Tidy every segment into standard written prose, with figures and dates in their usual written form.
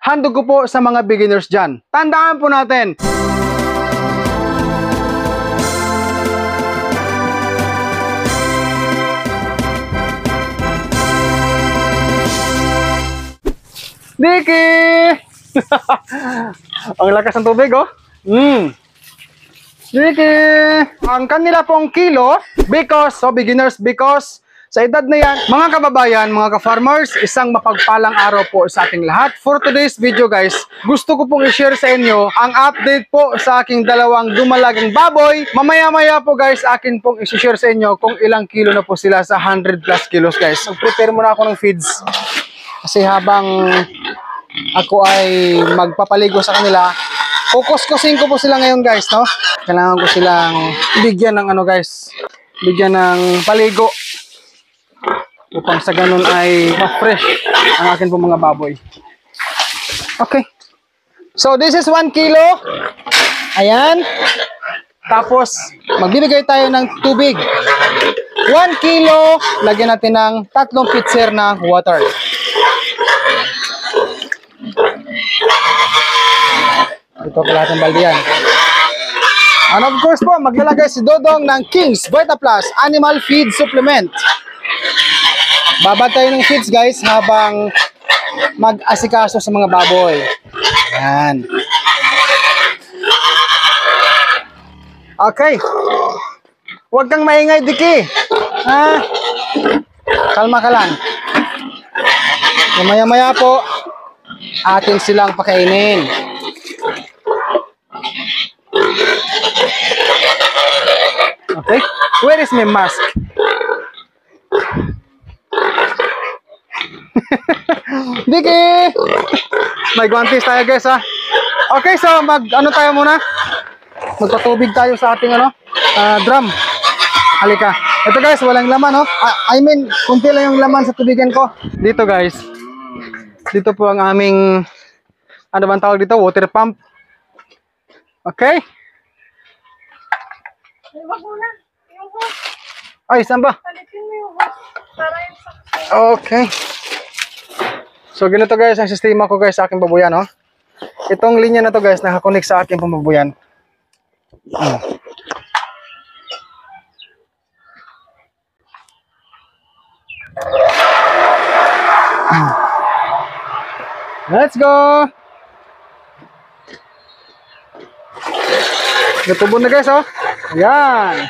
handog ko po sa mga beginners dyan. Tandaan po natin. Diki! Ang lakas ng tubig, oh. Diki! Ang kanila pong kilo, beginners, because sa edad na yan, mga kababayan, mga ka-farmers, isang mapagpalang araw po sa ating lahat. For today's video guys, gusto ko pong i-share sa inyo ang update po sa aking dalawang dumalagang baboy. Mamaya-maya po guys, akin pong i-share sa inyo kung ilang kilo na po sila sa 100 plus kilos guys. So, prepare muna ako ng feeds. Kasi habang ako ay magpapaligo sa kanila, kukuskusin ko po sila ngayon guys, no? Kailangan ko silang bigyan ng ano guys, bigyan ng paligo upang sa ganun ay ma-fresh ang akin pong mga baboy. Okay. So this is 1 kilo. Ayan. Tapos magbibigay tayo ng tubig. 1 kilo, lagyan natin ng 3 pitcher na water. Ito pa lahat ng balde yan. And of course po, maglalagay si Dodong ng King's Vita Plus Animal Feed Supplement. Babad tayo ng feeds guys habang mag-asikaso sa mga baboy. Ayan. Okay. Huwag kang maingay, Diki. Ha? Kalma ka lang. Maya-maya po, atin silang pakainin. Okay. Where is my mask? Diki! May guantes tayo guys ha. Okay, so ano tayo muna? Magpatubig tayo sa ating drum. Halika. Ito guys, walang laman I mean, kunti lang yung laman sa tubigan ko. Dito guys. Dito po ang aming ano bang tawag dito? Water pump. Okay? Ay, saan ba? Okay. So, ganito guys ang sistema ko guys sa aking babuyan, no? Itong linya na to guys, nakakonek sa aking pambabuyan. Let's go! Natubo na guys, oh. Ayan.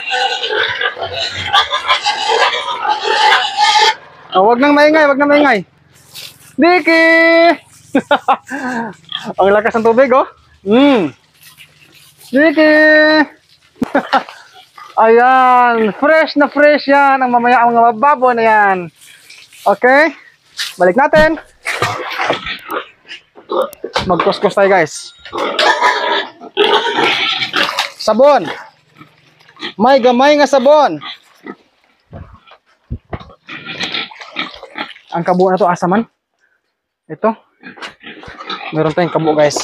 Oh, wag nang maingay, wag nang maingay. Diki! Ang lakas ng tubig, oh. Diki! Ayan, fresh na fresh yan ang mamaya ang mga baboy na yan. Okay? Balik natin. Magkuskus tayo guys. Sabon. May gamay nga sabon. Ang kabo na to asaman. Ito. Meron tayong kabo guys.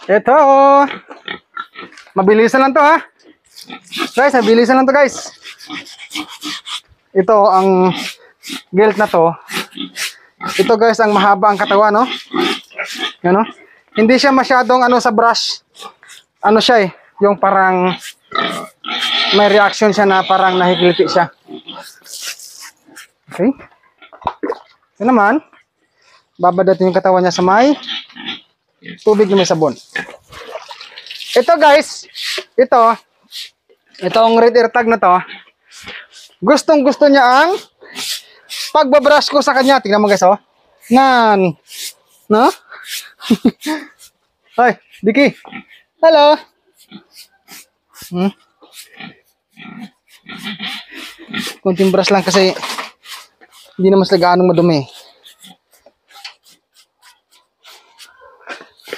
Ito. Mabilisan lang to ha. Guys, mabilisan lang to guys. Ito ang gelt na to. Ito guys ang mahaba ang katawan, no? Ano? Hindi siya masyadong sa brush. Ano siya yung parang may reaction siya na parang nahikiliti siya. Okay. Ito naman, babad natin yung katawan niya sa may tubig na may sabon. Ito guys, itong red ear tag na to, gustong gusto niya ang pagbabrush ko sa kanya. Tingnan mo guys, oh. Nan. No? Hoy, Diki. Hello. Kunting brush lang kasi hindi naman sila gaano madumi.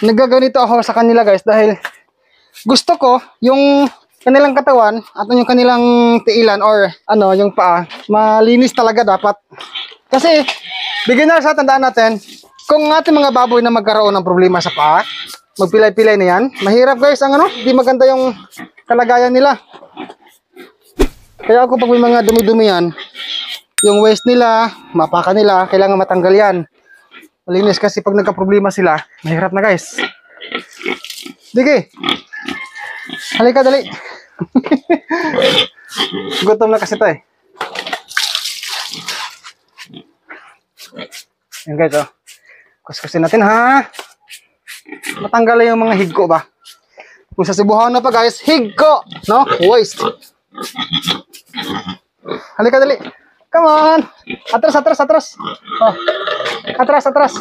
Nagaganito ako sa kanila guys dahil gusto ko yung kanilang katawan at yung kanilang tiilan or yung paa, malinis talaga dapat. Kasi beginner sa tandaan natin, kung ating mga baboy na magkaroon ng problema sa paa, magpilay-pilay na yan, mahirap guys ang di maganda yung kalagayan nila. Kaya ako pag may mga dumi-dumi yan, yung waist nila, mapaka nila, kailangan matanggal yan. malinis kasi pag nagka-problema sila, mahirap na guys. Sige. Halika, dali. Gutom na kasi to eh. Yan guys, oh. Kuskusin natin ha. Matanggal yung mga higko ba? Kung sa Cebuano pa guys, higko, no? Waste. Halika, dali. Come on. Atras, atras, atras. Oh. Atras, atras.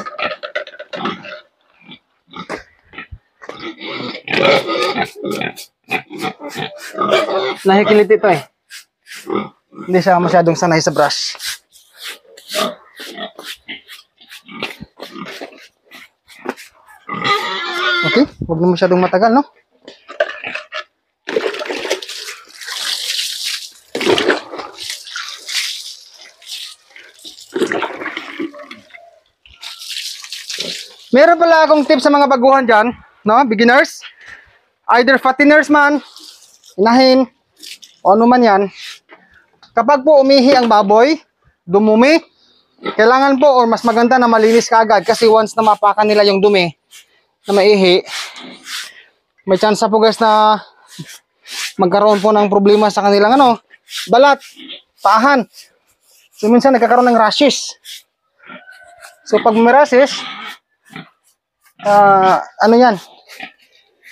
Nahikilit ito eh. Hindi siya masyadong sanay sa brush. Okay, huwag na masyadong matagal, no? Meron pala akong tips sa mga baguhan dyan, no? Beginners. Either fatteners man, inahin, o ano man yan. Kapag po umihi ang baboy, dumumi, kailangan po or mas maganda na malinis ka agad kasi once na mapakan nila yung dumi na maihi, may chance po guys na magkaroon po ng problema sa kanilang ano, balat, paahan. So minsan nagkakaroon ng rashes. So pag may rashes, ano yan,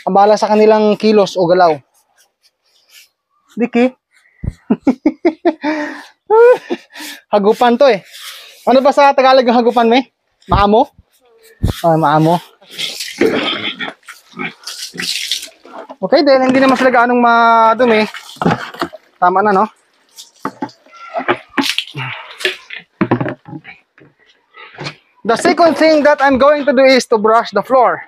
abala sa kanilang kilos o galaw. Diki. Hagupan to eh. Ano ba sa Tagalog yung hagupan, may? Maamo? Ay, maamo. Okay, dahil hindi naman sila gaanong madumi. Tama na, no? The second thing that I'm going to do is to brush the floor.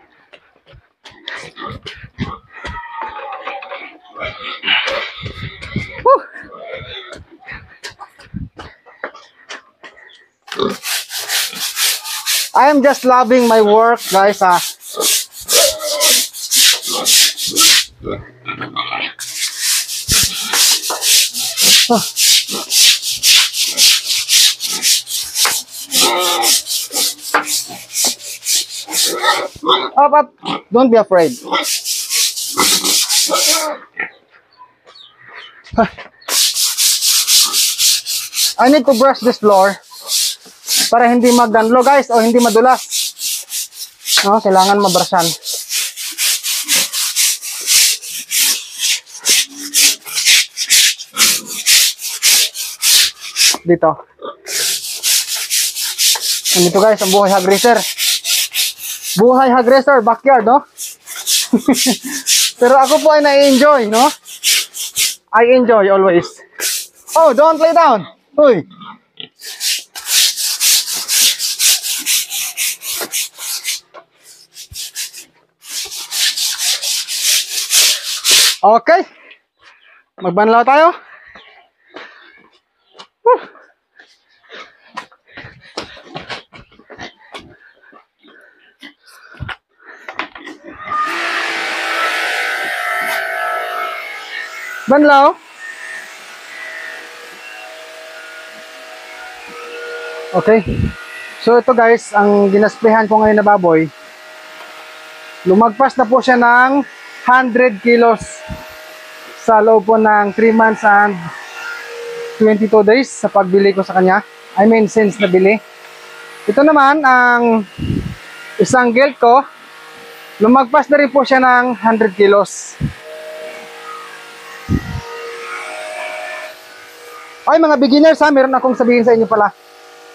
Whew. I am just loving my work, guys. But don't be afraid. I need to brush this floor para hindi magdanlo guys o hindi madulas. No, kailangan mabrushan. Dito. Nandito guys ang buhay hog racer. Buhay hog racer, backyard, no? Pero ako po ay na-enjoy, no? I enjoy always. Oh, don't lay down. Uy. Okay. Magbanlaw tayo. Banlaw. Okay. So ito guys, ang ginasprehan ko ngayon na baboy. Lumagpas na po siya ng 100 kilos sa loob po ng 3 months and 22 days sa pagbili ko sa kanya. I mean, since nabili. Ito naman, ang isang gelt ko, lumagpas na rin po siya ng 100 kilos. Ay mga beginners ha, meron akong sabihin sa inyo pala.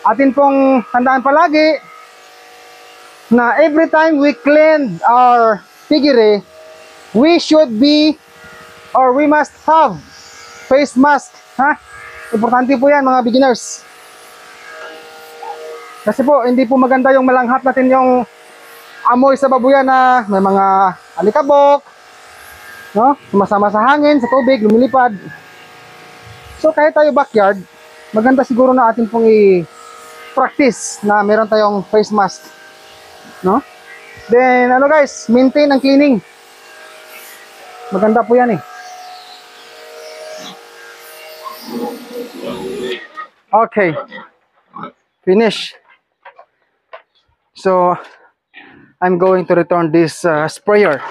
Atin pong tandaan palagi na every time we clean our piggery, we should be or we must have face mask. Ha? Importante po yan mga beginners. Kasi po hindi po maganda yung malanghap natin yung amoy sa babuyan na may mga alikabok, no? Sumasama sa hangin, sa tubig, lumilipad. So kahit tayo backyard, maganda siguro na atin pong i-practice na meron tayong face mask, no? Then ano guys, maintain ang cleaning. Maganda po yan eh. Okay. Finish. So, I'm going to return this sprayer.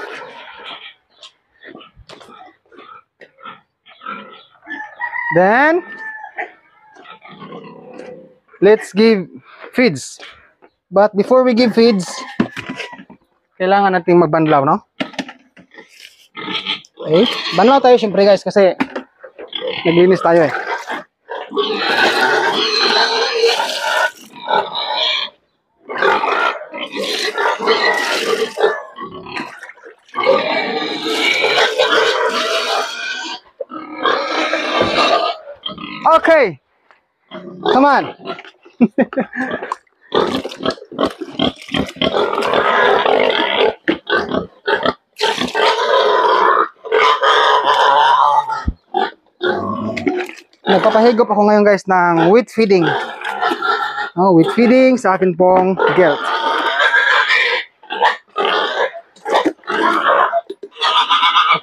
Then, let's give feeds. But before we give feeds, kailangan nating magbanlaw, no? Okay, banlaw tayo syempre guys kasi naglinis tayo eh. Okay, come on. Nagpapahigop ako ngayon guys ng wheat feeding. Wheat feeding sa akin pong gelt.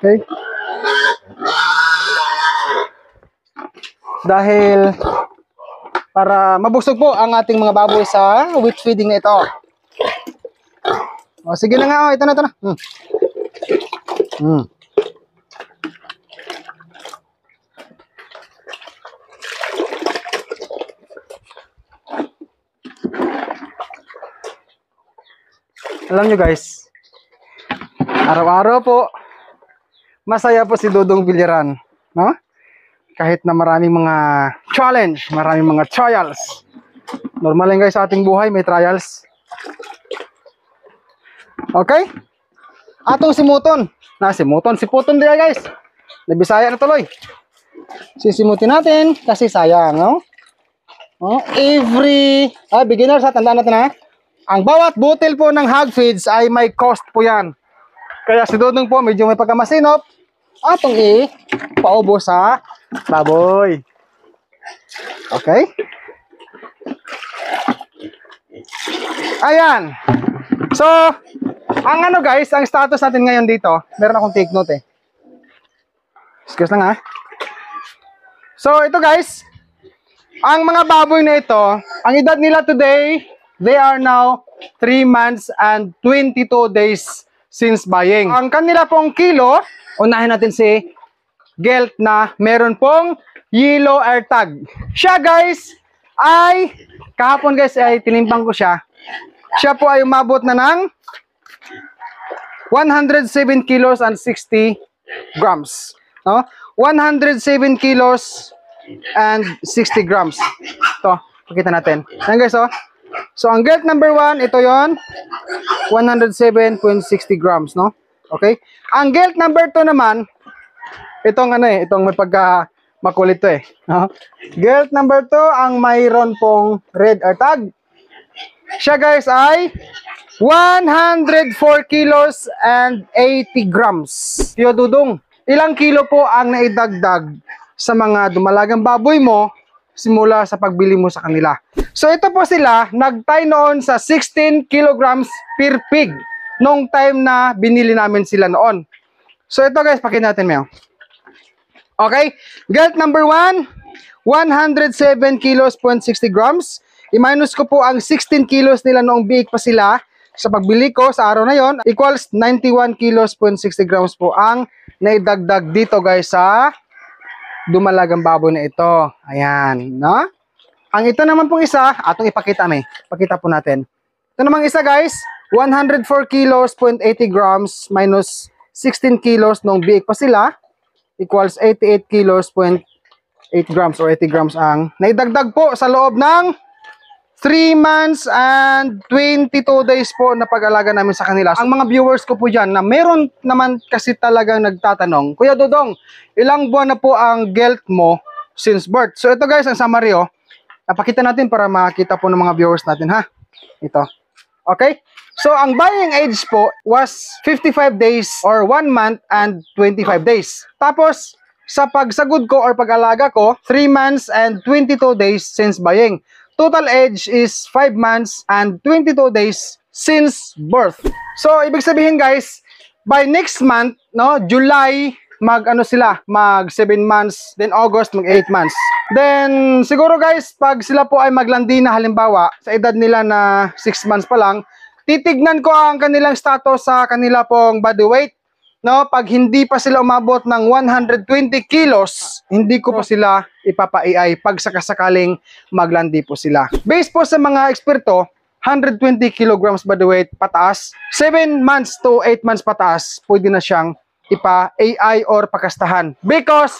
Okay. Dahil para mabusog po ang ating mga baboy sa wheat feeding na ito. O, sige na nga, ito na. Alam nyo guys, araw-araw po, masaya po si Dodong Biliran, no? Kahit na maraming mga challenge, maraming mga trials. Normal lang guys sa ating buhay, may trials. Okay? Atong simuton. Siputon din guys. Nabisaya na tuloy. Sisimutin natin kasi sayang, no? Beginners, tandaan natin ha. Ang bawat butil po ng hog feeds ay may cost po yan. Kaya si Dodong po medyo may pagkamasinop. Atong paubo sa baboy. Okay? Ayan. So, ang guys, ang status natin ngayon dito, meron akong take note eh. Excuse lang ha. So, ito guys, ang mga baboy na ito, ang edad nila today, they are now 3 months and 22 days since buying. Ang kanila pong kilo, unahin natin si gelt na meron pong yellow air tag. Siya guys ay kahapon guys ay tinimpang ko siya. Siya po ay umabot na ng 107 kilos and 60 grams. No? 107 kilos and 60 grams. Ito, pakita natin. Yan guys oh. So ang gelt number 1, ito yon 107.60 grams, no? Okay? Ang gelt number 2 naman, itong itong may pagka makulit to eh. Gelt number 2 ang mayroon pong red air tag. Siya guys ay 104 kilos and 80 grams. Yo Dudong, ilang kilo po ang naidagdag sa mga dumalagang baboy mo simula sa pagbili mo sa kanila? So ito po sila, nagtay noon sa 16 kilograms per pig nung time na binili namin sila noon. So ito guys, pakita natin mo. Okay, gelt number 1, 107 kilos point 60 grams. I-minus ko po ang 16 kilos nila noong biik pa sila sa pagbili ko sa araw na yon, equals 91 kilos point 60 grams po ang naidagdag dito guys sa dumalagang baboy na ito. Ayan, no? Ang ito naman pong isa, atong ipakita pakita po natin. Ito namang isa guys, 104 kilos point 80 grams minus 16 kilos nung biik pa sila equals 88 kilos point 8 grams or 80 grams ang naidagdag po sa loob ng 3 months and 22 days po na pag-alaga namin sa kanila. Ang mga viewers ko po dyan na meron naman kasi talagang nagtatanong, Kuya Dodong, ilang buwan na po ang gelt mo since birth? So ito guys, ang summary oh. Napakita natin para makita po ng mga viewers natin ha. Ito. Okay? So ang buying age po was 55 days or 1 month and 25 days. Tapos sa pagsagod ko or pag-alaga ko, 3 months and 22 days since buying. Total age is 5 months and 22 days since birth. So ibig sabihin guys, by next month, no, July, mag 7 months, then August mag 8 months. Then siguro guys, pag sila po ay maglandi na halimbawa sa edad nila na 6 months pa lang, titignan ko ang kanilang status sa kanila pong body weight. No, pag hindi pa sila umabot ng 120 kilos, hindi ko po sila ipapa-AI pag sakasakaling maglandi po sila. Based po sa mga eksperto, 120 kilograms body weight pataas, 7 months to 8 months pataas, pwede na siyang ipa-AI or pakastahan. Because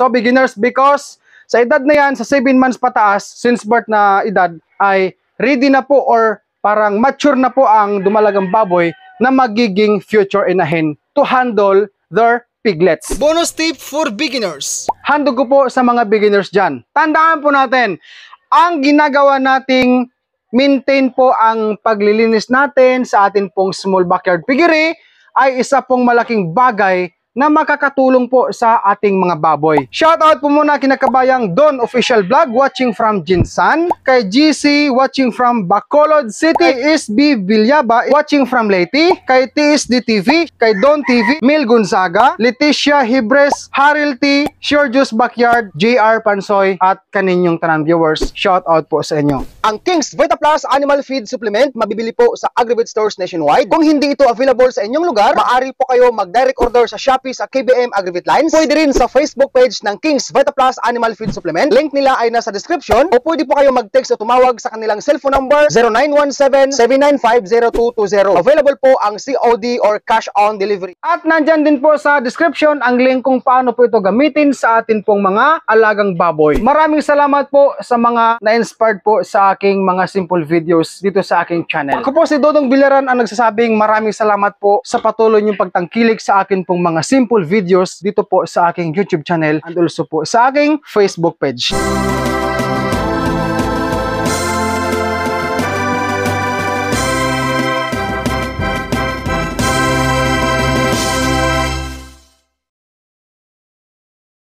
sa edad na yan, sa 7 months pataas, since birth na edad, ay ready na po or parang mature na po ang dumalagang baboy na magiging future inahin to handle their piglets. Bonus tip for beginners. Handog ko po sa mga beginners dyan. Tandaan po natin, ang ginagawa nating maintain po ang paglilinis natin sa atin pong small backyard piggery ay isa pong malaking bagay na makakatulong po sa ating mga baboy. Shoutout po muna kina kabayang Don Official Vlog watching from Jinsan, kay GC watching from Bacolod City, kay SB Villaba watching from Leyte, kay TSD TV, kay Don TV, Mil Gonzaga, Leticia Hibres, Haril T, Sure Juice Backyard, JR Pansoy, at kaninyong tanang viewers. Shoutout po sa inyo. Ang King's Vita Plus Animal Feed Supplement mabibili po sa Agrivet stores nationwide. Kung hindi ito available sa inyong lugar, maaari po kayo mag-direct order sa Shopee sa KBM Agrivet Lines. Pwede rin sa Facebook page ng King's Vita Plus Animal Feed Supplement. Link nila ay nasa description, o pwede po kayo mag-text o tumawag sa kanilang cellphone number 0917-795-0220. Available po ang COD or cash on delivery. At nandyan din po sa description ang link kung paano po ito gamitin sa atin pong mga alagang baboy. Maraming salamat po sa mga na-inspired po sa aking mga simple videos dito sa aking channel. Ako po si Dodong Bilaran ang nagsasabing maraming salamat po sa patuloy niyong pagtangkilik sa akin pong mga simple videos dito po sa aking YouTube channel and also po sa aking Facebook page.